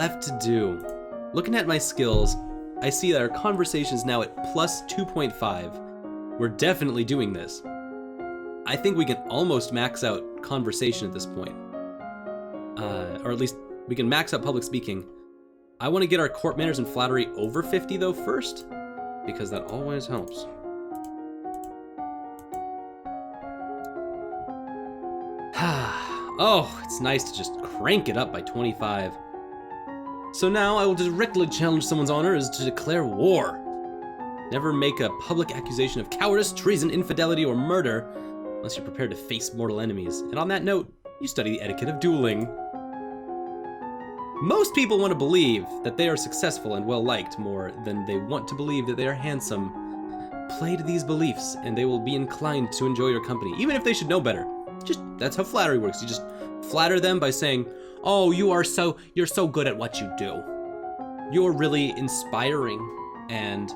left to do. Looking at my skills, I see that our conversation is now at plus 2.5. We're definitely doing this. I think we can almost max out conversation at this point. Or at least we can max out public speaking. I want to get our court manners and flattery over 50 though first, because that always helps. Oh, it's nice to just crank it up by 25. So now I will directly challenge someone's honor as to declare war. Never make a public accusation of cowardice, treason, infidelity, or murder unless you're prepared to face mortal enemies. And on that note, you study the etiquette of dueling. Most people want to believe that they are successful and well-liked more than they want to believe that they are handsome. Play to these beliefs and they will be inclined to enjoy your company, even if they should know better. That's how flattery works. You just flatter them by saying, oh, you're so good at what you do. You're really inspiring, and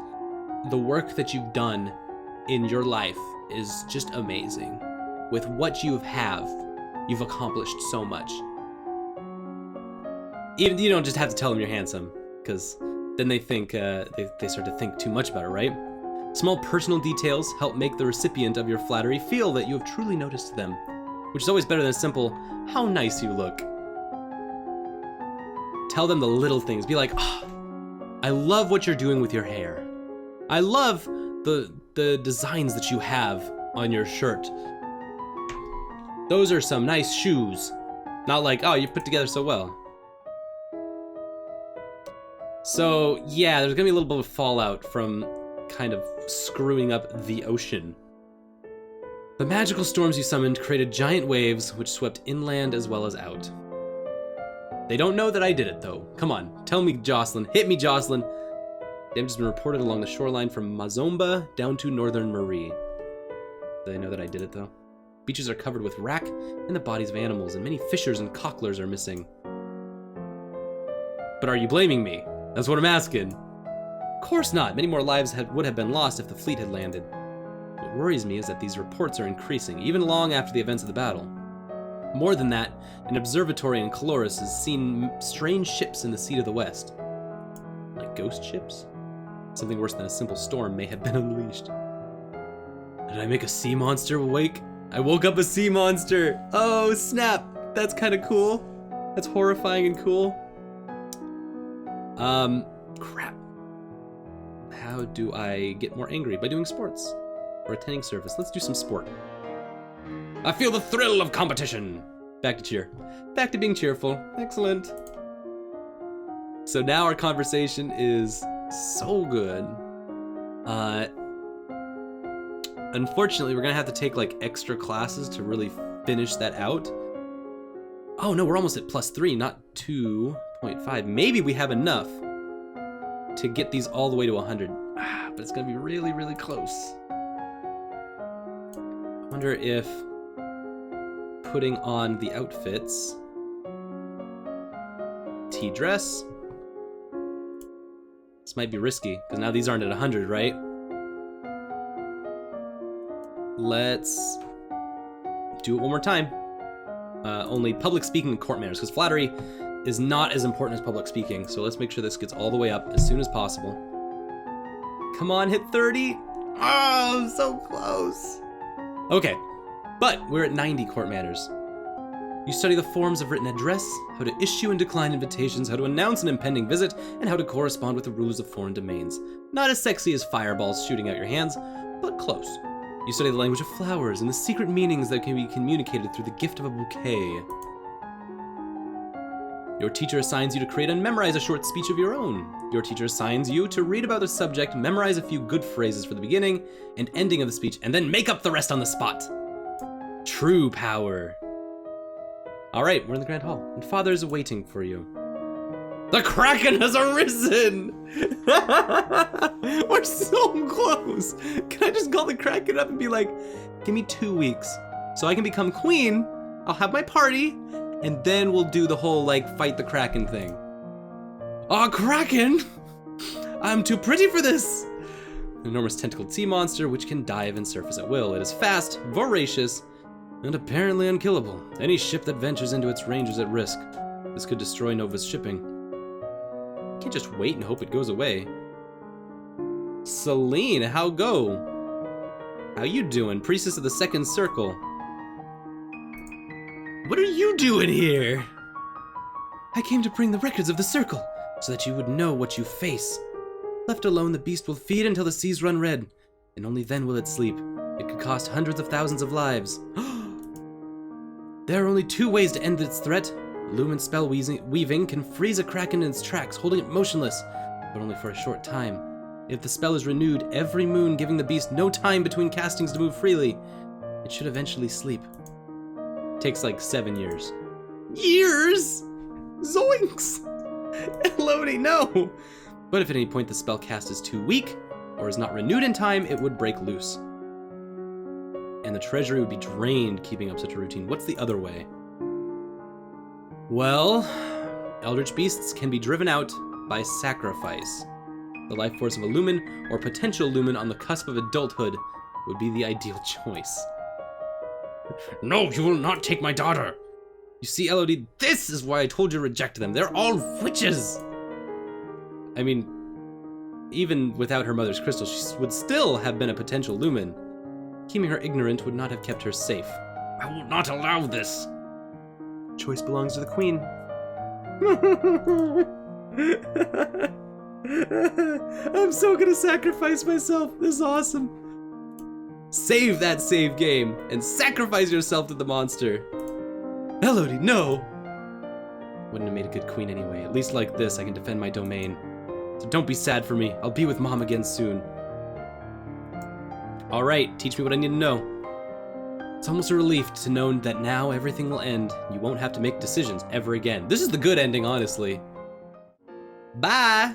the work that you've done in your life is just amazing. With what you have, you've accomplished so much. Even you don't just have to tell them you're handsome, because then they think they start to think too much about it, right? Small personal details help make the recipient of your flattery feel that you have truly noticed them, which is always better than a simple, how nice you look. Tell them the little things. Be like, oh, I love what you're doing with your hair. I love the designs that you have on your shirt. Those are some nice shoes. Not like, oh, you've put together so well. So, yeah, there's gonna be a little bit of fallout from kind of screwing up the ocean. The magical storms you summoned created giant waves which swept inland as well as out. They don't know that I did it though. Come on, tell me, Jocelyn. Hit me, Jocelyn. Damage has been reported along the shoreline from Mazomba down to northern Marie. Do they know that I did it though? Beaches are covered with wrack and the bodies of animals, and many fishers and cocklers are missing. But are you blaming me? That's what I'm asking. Of course not. Many more lives would have been lost if the fleet had landed. What worries me is that these reports are increasing, even long after the events of the battle. More than that, an observatory in Caloris has seen strange ships in the sea to the west. Like ghost ships? Something worse than a simple storm may have been unleashed. Did I make a sea monster awake? I woke up a sea monster! Oh, snap! That's kind of cool. That's horrifying and cool. Crap. How do I get more angry? By doing sports. Or attending service. Let's do some sport. I feel the thrill of competition. Back to cheer. Back to being cheerful. Excellent. So now our conversation is so good. Unfortunately, we're gonna have to take like extra classes to really finish that out. Oh no, we're almost at +3, not 2.5. Maybe we have enough to get these all the way to 100. But it's gonna be really, really close. I wonder if putting on the outfits, tea dress. This might be risky, because now these aren't at 100, right? Let's do it one more time. Only public speaking and court manners, because flattery is not as important as public speaking, so let's make sure this gets all the way up as soon as possible. Come on, hit 30. Oh, so close. Okay, but we're at 90 court manners. You study the forms of written address, how to issue and decline invitations, how to announce an impending visit, and how to correspond with the rulers of foreign domains. Not as sexy as fireballs shooting out your hands, but close. You study the language of flowers and the secret meanings that can be communicated through the gift of a bouquet. Your teacher assigns you to create and memorize a short speech of your own. Your teacher assigns you to read about the subject, memorize a few good phrases for the beginning and ending of the speech, and then make up the rest on the spot. True power. All right, we're in the Grand Hall, and Father is waiting for you. The Kraken has arisen! We're so close! Can I just call the Kraken up and be like, give me 2 weeks so I can become queen, I'll have my party, and then we'll do the whole, like, fight the Kraken thing. Aw, Kraken! I'm too pretty for this! An enormous tentacled sea monster which can dive and surface at will. It is fast, voracious, and apparently unkillable. Any ship that ventures into its range is at risk. This could destroy Nova's shipping. can't just wait and hope it goes away. Celine, how go? How you doing? Priestess of the Second Circle. What are you doing here? I came to bring the records of the circle, so that you would know what you face. Left alone, the beast will feed until the seas run red, and only then will it sleep. It could cost hundreds of thousands of lives. There are only 2 ways to end its threat. Lumen spell weaving can freeze a Kraken in its tracks, holding it motionless, but only for a short time. If the spell is renewed every moon, giving the beast no time between castings to move freely, it should eventually sleep. Takes like 7 years. Years? Zoinks! Elodie, no! But if at any point the spell cast is too weak, or is not renewed in time, it would break loose. And the treasury would be drained keeping up such a routine. What's the other way? Well, eldritch beasts can be driven out by sacrifice. The life force of a lumen or potential lumen on the cusp of adulthood would be the ideal choice. No, you will not take my daughter! You see, Elodie, this is why I told you to reject them. They're all witches! I mean, even without her mother's crystal, she would still have been a potential lumen. Keeping her ignorant would not have kept her safe. I will not allow this! Choice belongs to the queen. I'm so gonna sacrifice myself. This is awesome. Save that save game and sacrifice yourself to the monster. Elodie, no! Wouldn't have made a good queen anyway. At least like this, I can defend my domain. So don't be sad for me. I'll be with Mom again soon. Alright, teach me what I need to know. It's almost a relief to know that now everything will end. You won't have to make decisions ever again. This is the good ending, honestly. Bye!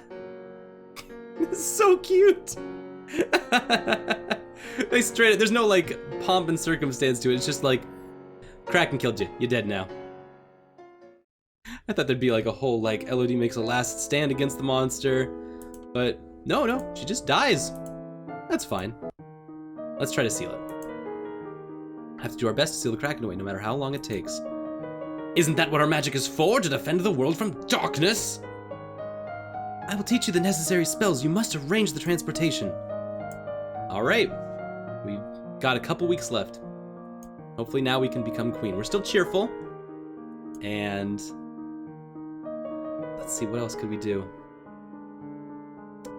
This is so cute! They straight up, there's no like pomp and circumstance to it. It's just like, Kraken killed you. You're dead now. I thought there'd be like a whole like Elodie makes a last stand against the monster. But no, she just dies. That's fine. Let's try to seal it. Have to do our best to seal the Kraken away, no matter how long it takes. Isn't that what our magic is for? To defend the world from darkness? I will teach you the necessary spells. You must arrange the transportation. Alright. We've got a couple weeks left. Hopefully now we can become queen. We're still cheerful. And let's see, what else could we do?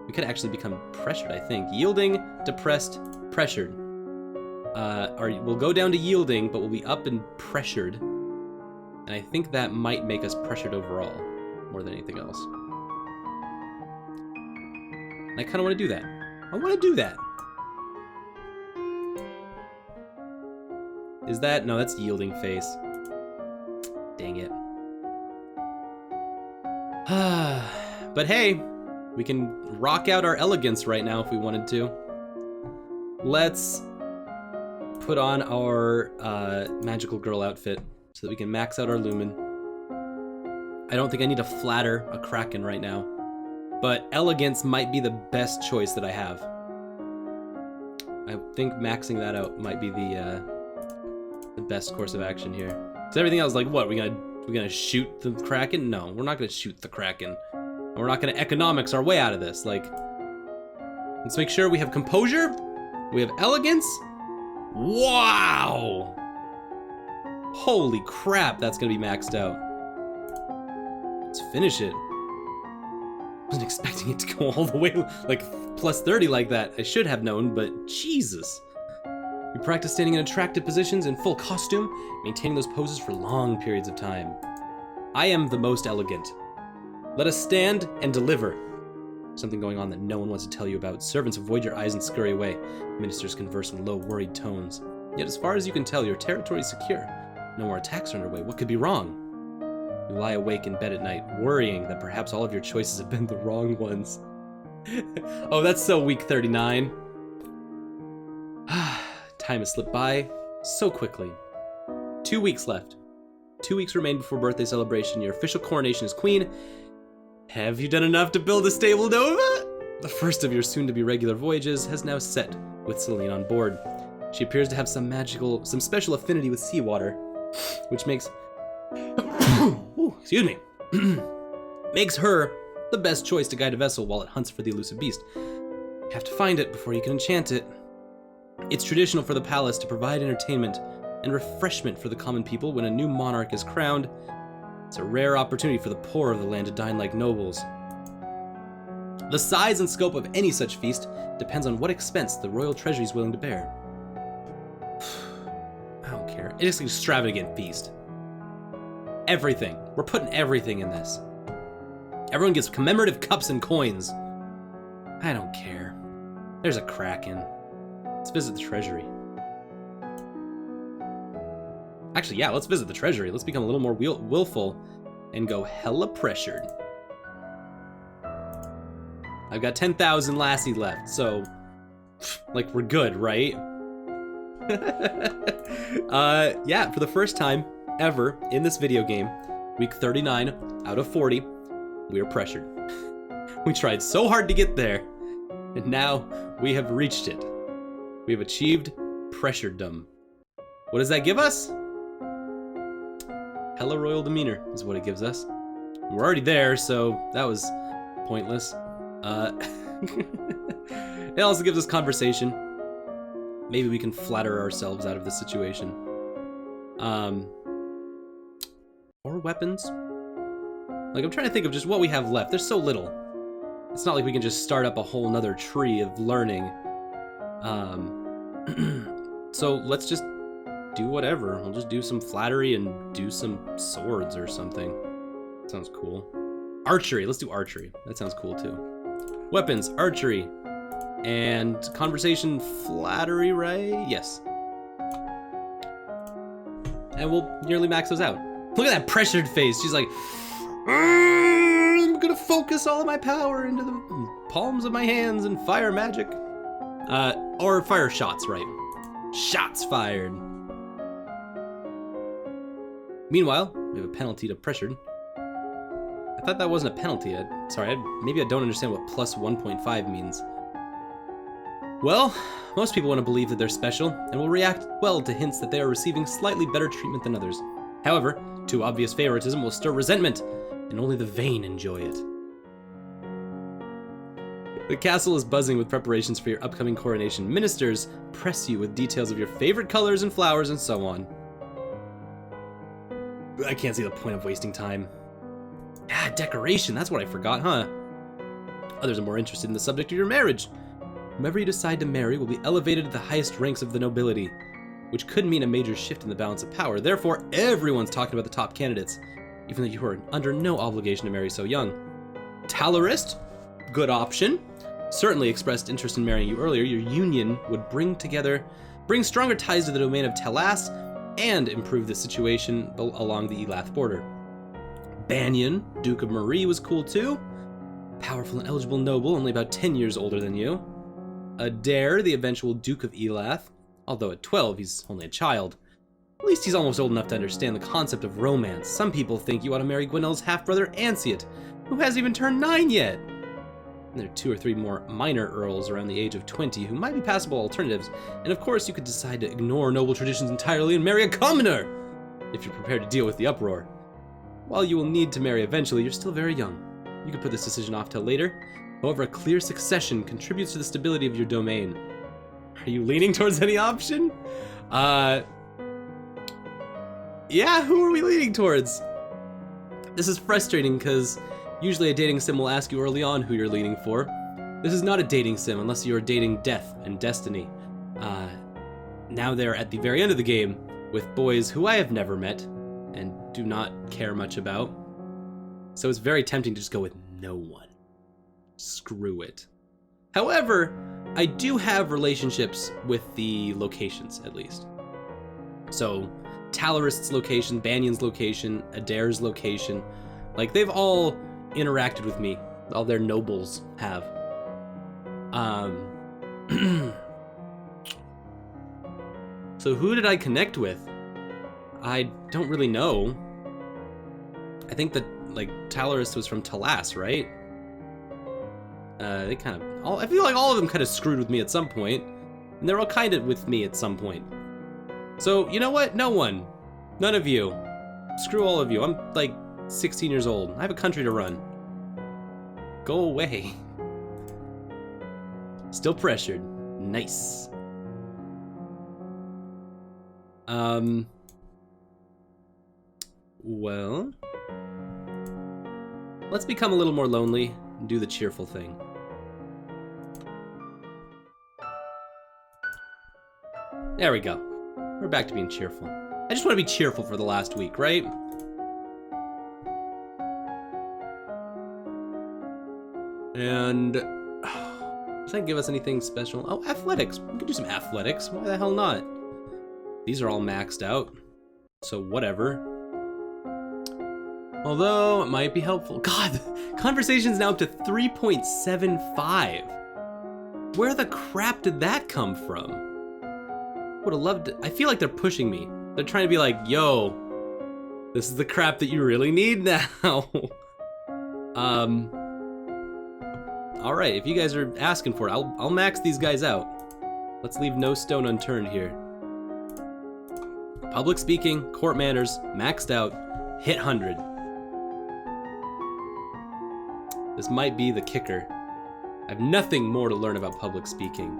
We could actually become pressured, I think. Yielding, depressed, pressured. We'll go down to yielding, but we'll be up and pressured. And I think that might make us pressured overall, more than anything else. And I kind of want to do that. I want to do that. Is that? No, that's yielding face. Dang it. But hey, we can rock out our elegance right now if we wanted to. Let's put on our magical girl outfit so that we can max out our lumen. I don't think I need to flatter a Kraken right now, but elegance might be the best choice that I have. I think maxing that out might be the best course of action here. So everything else, like what? We're gonna shoot the Kraken? No, we're not gonna shoot the Kraken. And we're not gonna economics our way out of this. Like, let's make sure we have composure, we have elegance. Wow! Holy crap, that's gonna be maxed out. Let's finish it. Wasn't expecting it to go all the way, like, plus 30 like that. I should have known, but Jesus. You practice standing in attractive positions in full costume, maintaining those poses for long periods of time. I am the most elegant. Let us stand and deliver. Something going on that no one wants to tell you about. Servants avoid your eyes and scurry away. Ministers converse in low, worried tones. Yet as far as you can tell, your territory is secure. No more attacks are underway. What could be wrong? You lie awake in bed at night, worrying that perhaps all of your choices have been the wrong ones. Oh, that's so week 39. Time has slipped by so quickly. 2 weeks left. 2 weeks remain before birthday celebration. Your official coronation as queen. Have you done enough to build a stable Nova? The first of your soon-to-be regular voyages has now set with Celine on board. She appears to have some special affinity with seawater, which makes, excuse me, makes her the best choice to guide a vessel while it hunts for the elusive beast. You have to find it before you can enchant it. It's traditional for the palace to provide entertainment and refreshment for the common people when a new monarch is crowned. It's a rare opportunity for the poor of the land to dine like nobles. The size and scope of any such feast depends on what expense the royal treasury is willing to bear. I don't care. It is an extravagant feast. Everything. We're putting everything in this. Everyone gets commemorative cups and coins. I don't care. There's a Kraken. Let's visit the treasury. Actually, yeah, let's visit the treasury. Let's become a little more willful and go hella pressured. I've got 10,000 lassie left, so like we're good, right? Yeah, for the first time ever in this video game, week 39 out of 40, we are pressured. We tried so hard to get there, and now we have reached it. We have achieved pressuredom. What does that give us? Hella royal demeanor is what it gives us. We're already there, so that was pointless. It also gives us conversation. Maybe we can flatter ourselves out of this situation. Or weapons. Like, I'm trying to think of just what we have left. There's so little. It's not like we can just start up a whole nother tree of learning. So let's just do whatever. We'll just do some flattery and do some swords or something. Sounds cool. Archery. Let's do archery. That sounds cool too. Weapons, archery, and conversation, flattery, right? Yes. And we'll nearly max those out. Look at that pressured face. She's like, I'm gonna focus all of my power into the palms of my hands and fire magic. Or fire shots, right? Shots fired. Meanwhile, we have a penalty to pressured. I thought that wasn't a penalty. Maybe I don't understand what plus 1.5 means. Well, most people want to believe that they're special and will react well to hints that they are receiving slightly better treatment than others. However, too obvious favoritism will stir resentment, and only the vain enjoy it. The castle is buzzing with preparations for your upcoming coronation. Ministers press you with details of your favorite colors and flowers and so on. I can't see the point of wasting time. Ah, decoration, that's what I forgot, huh? Others are more interested in the subject of your marriage. Whomever you decide to marry will be elevated to the highest ranks of the nobility, which could mean a major shift in the balance of power. Therefore, everyone's talking about the top candidates, even though you are under no obligation to marry so young. Talorist, good option. Certainly expressed interest in marrying you earlier. Your union would bring stronger ties to the domain of Telas and improve the situation along the Elath border. Banyan, Duke of Marie, was cool too. Powerful and eligible noble, only about 10 years older than you. Adair, the eventual Duke of Elath, although at 12 he's only a child. At least he's almost old enough to understand the concept of romance. Some people think you ought to marry Gwenelle's half-brother Anseat, who hasn't even turned 9 yet. And there are 2 or 3 more minor earls around the age of 20 who might be passable alternatives, and of course you could decide to ignore noble traditions entirely and marry a commoner, if you're prepared to deal with the uproar. While you will need to marry eventually, you're still very young. You could put this decision off till later. However, a clear succession contributes to the stability of your domain. Are you leaning towards any option? Yeah, who are we leaning towards? This is frustrating because usually a dating sim will ask you early on who you're leaning for. This is not a dating sim unless you are dating death and destiny. Now they're at the very end of the game with boys who I have never met and do not care much about. So it's very tempting to just go with no one. Screw it. However, I do have relationships with the locations, at least. So, Talorist's location, Banyan's location, Adair's location, like, they've all interacted with me. All their nobles have. So who did I connect with? I don't really know. I think that, like, Talorist was from Telas, right? They kind of, I feel like all of them kind of screwed with me at some point, and they're all kind of with me at some point. So, you know what? No one. None of you. Screw all of you. I'm, like, 16 years old. I have a country to run. Go away. Still pressured. Nice. Well, let's become a little more lonely and do the cheerful thing. There we go. We're back to being cheerful. I just want to be cheerful for the last week, right? And does that give us anything special? Oh, athletics. We can do some athletics. Why the hell not? These are all maxed out, so whatever. Although, it might be helpful. God, conversation's now up to 3.75. Where the crap did that come from? Would've loved it. I feel like they're pushing me. They're trying to be like, yo, this is the crap that you really need now. Alright, if you guys are asking for it, I'll max these guys out. Let's leave no stone unturned here. Public speaking, court manners, maxed out, hit 100. This might be the kicker. I have nothing more to learn about public speaking.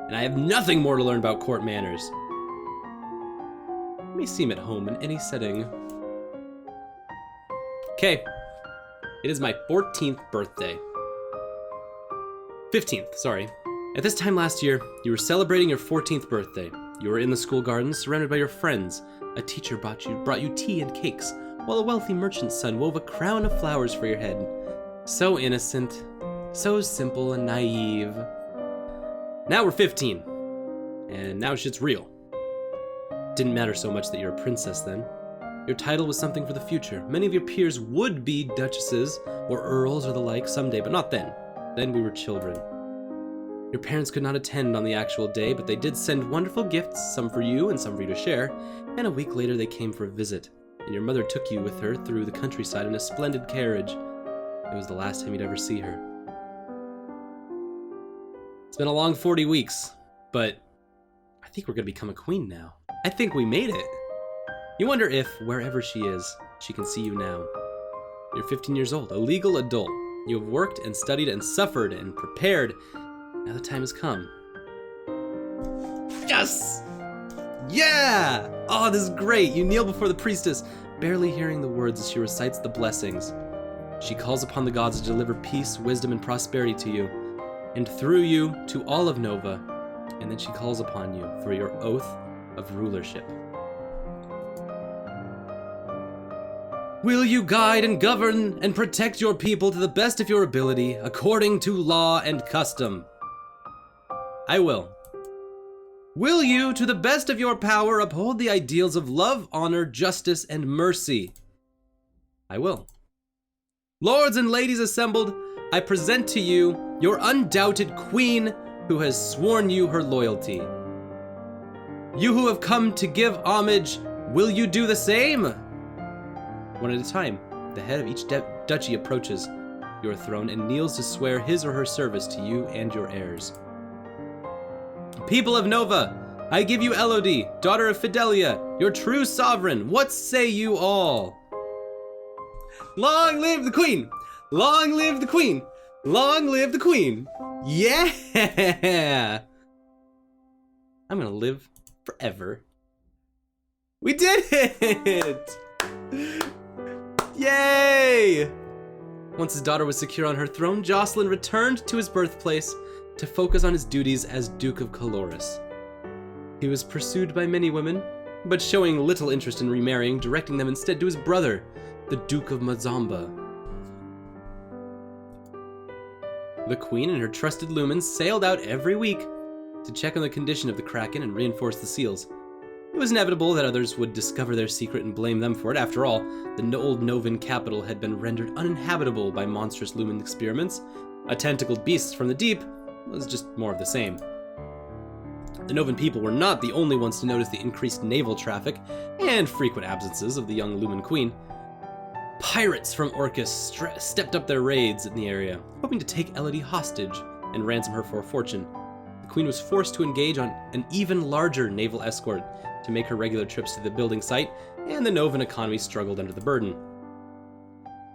And I have nothing more to learn about court manners. Let me seem at home in any setting. Okay. It is my 14th birthday. 15th, sorry. At this time last year, you were celebrating your 14th birthday. You were in the school garden, surrounded by your friends. A teacher brought you tea and cakes, while a wealthy merchant's son wove a crown of flowers for your head. So innocent, so simple and naive. Now we're 15, and now shit's real. Didn't matter so much that you're a princess then. Your title was something for the future. Many of your peers would be duchesses or earls or the like someday, but not then. Then we were children. Your parents could not attend on the actual day, but they did send wonderful gifts, some for you and some for you to share, and a week later they came for a visit, and your mother took you with her through the countryside in a splendid carriage. It was the last time you'd ever see her. It's been a long 40 weeks, but I think we're gonna become a queen now. I think we made it. You wonder if, wherever she is, she can see you now. You're 15 years old, a legal adult. You have worked and studied and suffered and prepared. Now the time has come. Yes! Yeah! Oh, this is great. You kneel before the priestess, barely hearing the words as she recites the blessings. She calls upon the gods to deliver peace, wisdom, and prosperity to you, and through you to all of Nova, and then she calls upon you for your oath of rulership. Will you guide and govern and protect your people to the best of your ability, according to law and custom? I will. Will you, to the best of your power, uphold the ideals of love, honor, justice, and mercy? I will. Lords and ladies assembled, I present to you your undoubted queen who has sworn you her loyalty. You who have come to give homage, will you do the same? One at a time, the head of each duchy approaches your throne and kneels to swear his or her service to you and your heirs. People of Nova, I give you Elodie, daughter of Fidelia, your true sovereign. What say you all? Long live the queen! Long live the queen! Long live the queen! Yeah! I'm gonna live forever. We did it! Yay! Once his daughter was secure on her throne, Jocelyn returned to his birthplace to focus on his duties as Duke of Coloris. He was pursued by many women, but showing little interest in remarrying, directing them instead to his brother, the Duke of Mazamba. The Queen and her trusted lumens sailed out every week to check on the condition of the Kraken and reinforce the seals. It was inevitable that others would discover their secret and blame them for it. After all, the old Novan capital had been rendered uninhabitable by monstrous lumen experiments. A tentacled beast from the deep was just more of the same. The Novan people were not the only ones to notice the increased naval traffic and frequent absences of the young Lumen Queen. Pirates from Orcus stepped up their raids in the area, hoping to take Elodie hostage and ransom her for a fortune. The Queen was forced to engage on an even larger naval escort to make her regular trips to the building site, and the Novan economy struggled under the burden.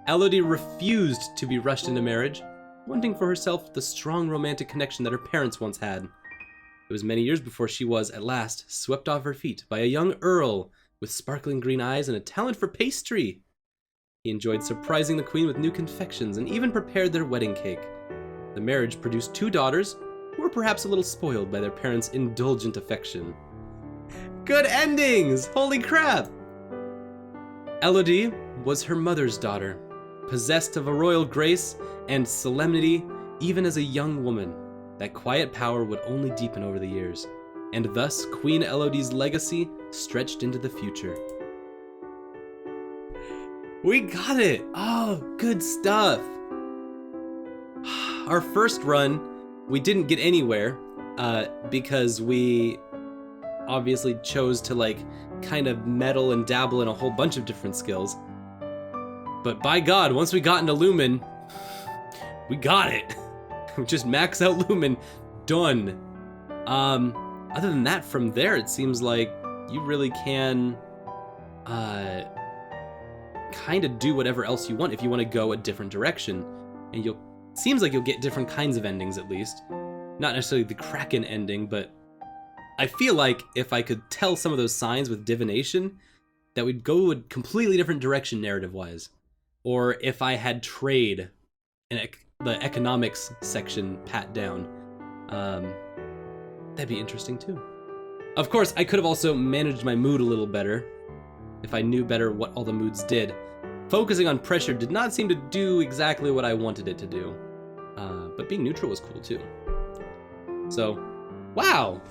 Elodie refused to be rushed into marriage, wanting for herself the strong romantic connection that her parents once had. It was many years before she was, at last, swept off her feet by a young earl with sparkling green eyes and a talent for pastry. He enjoyed surprising the queen with new confections and even prepared their wedding cake. The marriage produced 2 daughters, who were perhaps a little spoiled by their parents' indulgent affection. Good endings! Holy crap! Elodie was her mother's daughter, possessed of a royal grace and solemnity even as a young woman. That quiet power would only deepen over the years, and thus Queen Elodie's legacy stretched into the future. We got it! Oh, good stuff! Our first run, we didn't get anywhere, because we obviously chose to, like, kind of meddle and dabble in a whole bunch of different skills. But by God, once we got into Lumen, we got it! Just max out Lumen, done. Other than that, from there, it seems like you really can, kind of do whatever else you want if you want to go a different direction. And seems like you'll get different kinds of endings at least. Not necessarily the Kraken ending, but I feel like if I could tell some of those signs with divination, that we'd go a completely different direction narrative-wise. Or if I had trade in the economics section pat down, that'd be interesting too. Of course, I could have also managed my mood a little better if I knew better what all the moods did. Focusing on pressure did not seem to do exactly what I wanted it to do, but being neutral was cool too. So, wow,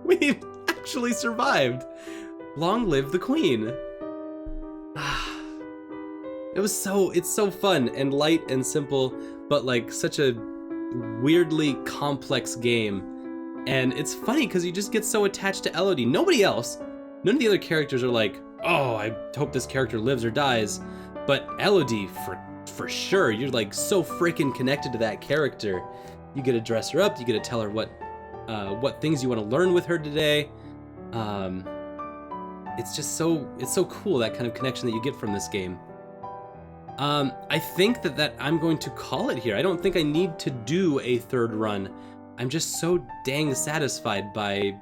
we've actually survived. Long live the queen. It's so fun and light and simple, but like such a weirdly complex game. And it's funny because you just get so attached to Elodie. Nobody else, none of the other characters are like, oh, I hope this character lives or dies. But Elodie, for sure, you're like so freaking connected to that character. You get to dress her up, you get to tell her what things you want to learn with her today. It's so cool, that kind of connection that you get from this game. I think that I'm going to call it here. I don't think I need to do a third run. I'm just so dang satisfied by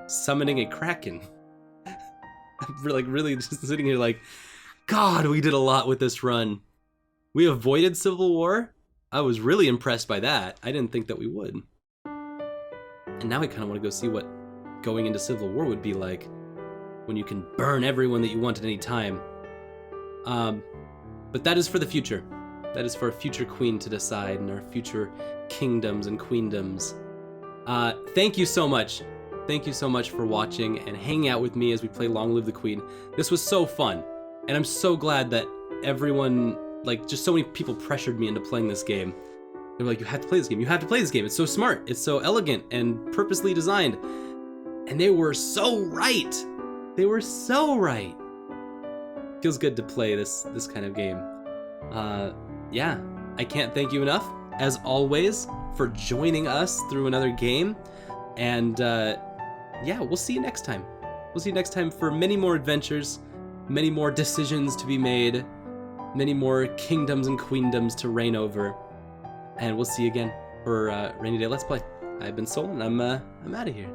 summoning a Kraken. I'm really just sitting here like, God, we did a lot with this run. We avoided Civil War. I was really impressed by that. I didn't think that we would. And now I kind of want to go see what going into Civil War would be like when you can burn everyone that you want at any time. But that is for the future. That is for a future queen to decide and our future kingdoms and queendoms. Thank you so much. Thank you so much for watching and hanging out with me as we play Long Live the Queen. This was so fun. And I'm so glad that everyone, like, just so many people pressured me into playing this game. They were like, you have to play this game. You have to play this game. It's so smart. It's so elegant and purposely designed. And they were so right. They were so right. Feels good to play this kind of game. Yeah, I can't thank you enough, as always, for joining us through another game. And yeah, we'll see you next time. We'll see you next time for many more adventures, many more decisions to be made, many more kingdoms and queendoms to reign over. And we'll see you again for Rainy Day Let's Play. I've been Sol, and I'm out of here.